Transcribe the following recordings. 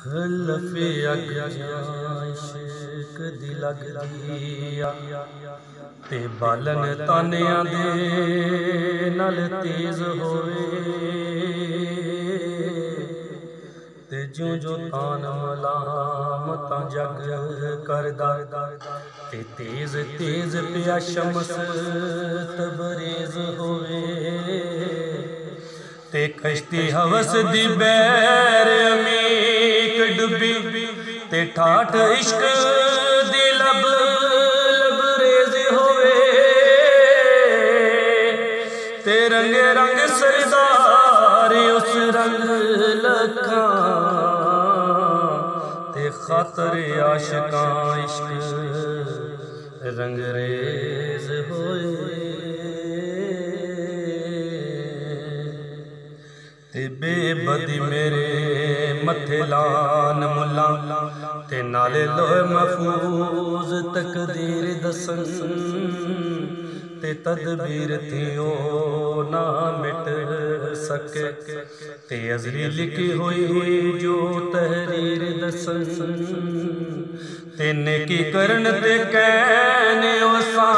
लफे इश्क दी लगदी ते बालन तानिया दे नल तेज होवे ते जो जो तान मलामत जग करदा ते तेज तेज पिया शमस तबरेज होवे ते कश्ती हवस दी बैर अमीक डुबी ते ठाठ इश्क दी लब लबरेज होवे ते रंगे रंग सरदार उस रंग लखा ते खातर आशिकां इश्क रंगरेज होए ते बेबदी मेरे मथे लान मुला ते नाले लोहे महफूज तकदीर दसन ते तदबीर थी ओ ना मिट सके ते अजली लिखी हुई जो तहरीर दसन ते नेकी करन ते कहने ओसां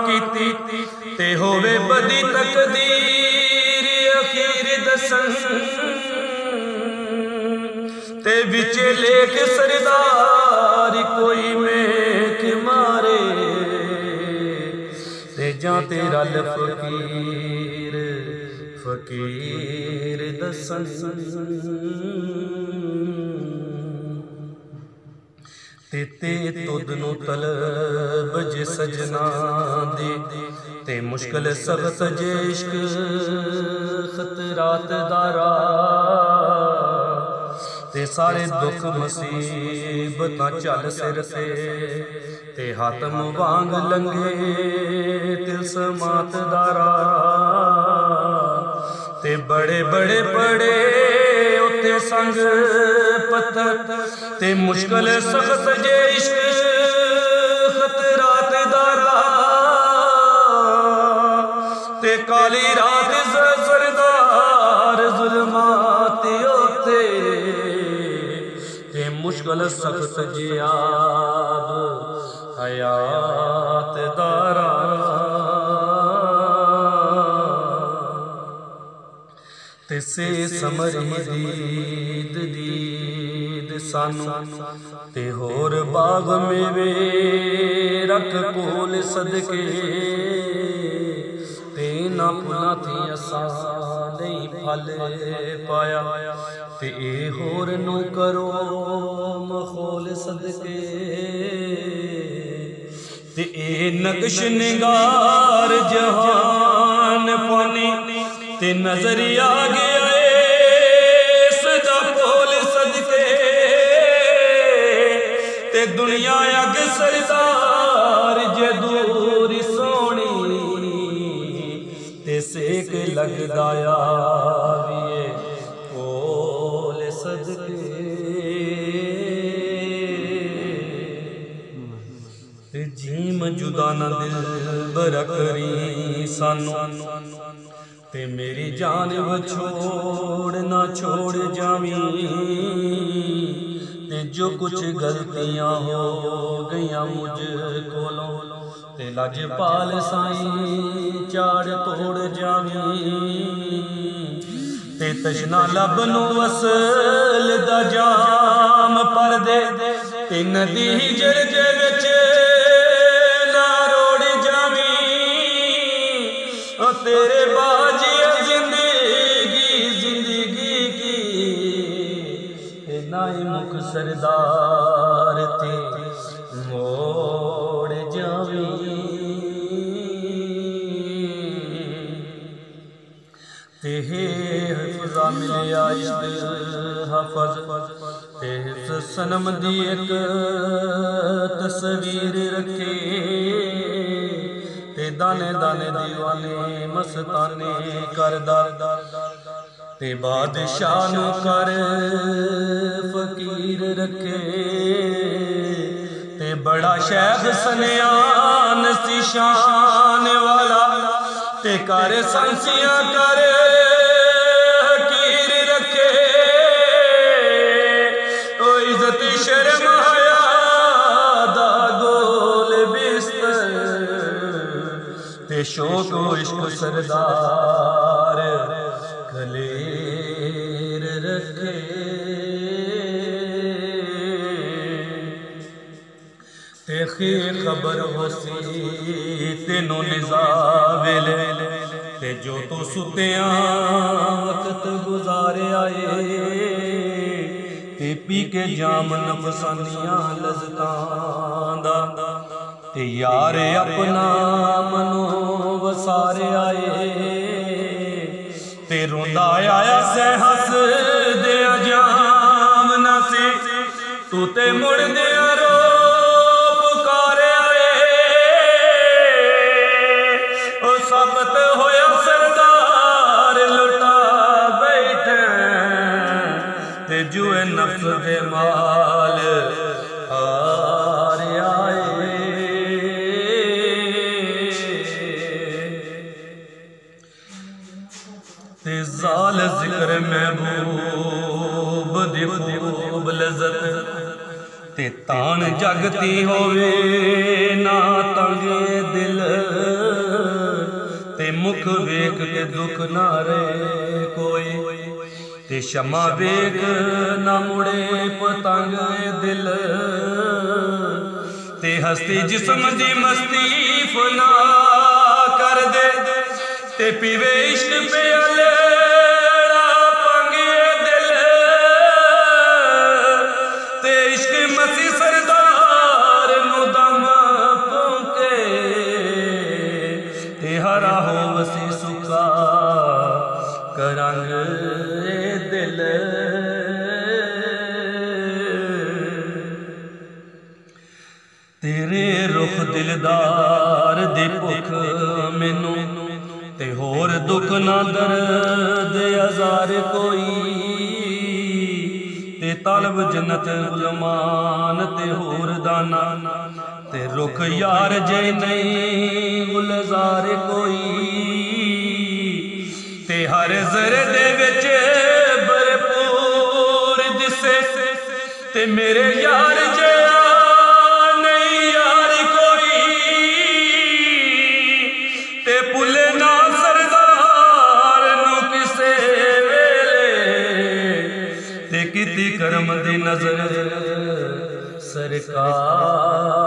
कीती ते होवे बदी तकदीर अखीर दसन ते विचे लेख सरदार कोई मेख मारे ते जा तेरा फकीर फकीर दसन ते तुद नू तलब जे सजना दी ते मुश्किल सख्त जे इश्क खतरात दारा ते सारे दुख मुसीबतां चल सिर ते हातम वांग लंघे तिलसमात दारा ते बड़े बड़े पड़े उत्ते संग पत्थर ते मुश्किल सख्त जे इश्क खतरात दारा ते काली रात सरदार जुल्मात ओते ते मुश्किल सख्त जे आब हयात दारा ते से समरी दीद दीद सानू ते होर बाग मेवे रख कोल सदके ते ना पुना थी असा नहीं फल पाया ते ए होर नू करो मखोल सदके ते ए नक्श निगार जहान पानी ते नजरिया गया सदा बोल सदके ते दुनिया अग सरदार जे दूर सोनी ते सेक लगदा आविए बोल सदके ते जीम जुदा ना दिल बरा करी सानू ते मेरी जान छोड़ ना छोड़ जावी ते जो कुछ गलतियां हो गईयां मुझ कोलों ते लजपाल साईं चाड़ तोड़ जावी ते तशना लब नू वसल दा जाम पर दे ते नदी जल जे विच ना रोड़ जावी तेरे बाजी जिंदगी की नाई मुख सरदार ते मोड़ जावी ते हिफ्ज़ा मिलिया हफज ते हिफ्ज़ सनम दी एक तस्वीर रखे ते दाने दाने दीवाने मस्ताने करदा ते बादशाह नू कर फकीर रखे ते बड़ा शैख सनयान सी शान वाला ते कर संसिया कर हकीर रखे ते शौक इश्क सरदार कलेर रखे। ते खबर होसी तेनों निज़ा वेले ते जो तो सुतिया वक्त गुजारे आए ते पी के जाम नफसानियां लज़्ज़तां दा ते यार अपना मनो वसारे आए ते रोंदा आया से हस दे जाम ना से तू ते मुड़ दिया रो पुकारे आए ओ साबत होया सरदार लुटा बैठे ते जुए नफ्स दे माल हारे आए। ते जाल जिक्र महबूब दी खूब लज़्ज़त ते तान जगती होवे ना तंगे दिल ते मुख वेख के दुख ना रहे कोई ते शमा वेख ना मुड़े पतंग दिल ते हस्ती जिस्म दी मस्ती फना कर दे ते पीवे इश्क प्याले पंगे दिल ते इश्क मसी सरदार नु दम पौके ते हरा हो वसी सुखा करंग दिल। तेरे रुख दिलदार दे भुख मैनू ते होर दुख ना दर्द अज़ार कोई ते तलब जन्नत गुलमान ते होर दाना ते रुख यार जे नहीं गुलजार कोई ते हर ज़रे दे विच भरपूर दिसे ते मेरे यार जे नहीं यार कोई ते भुले ना सरदार नु किसे वेले ते किती करम दी नजर सरकार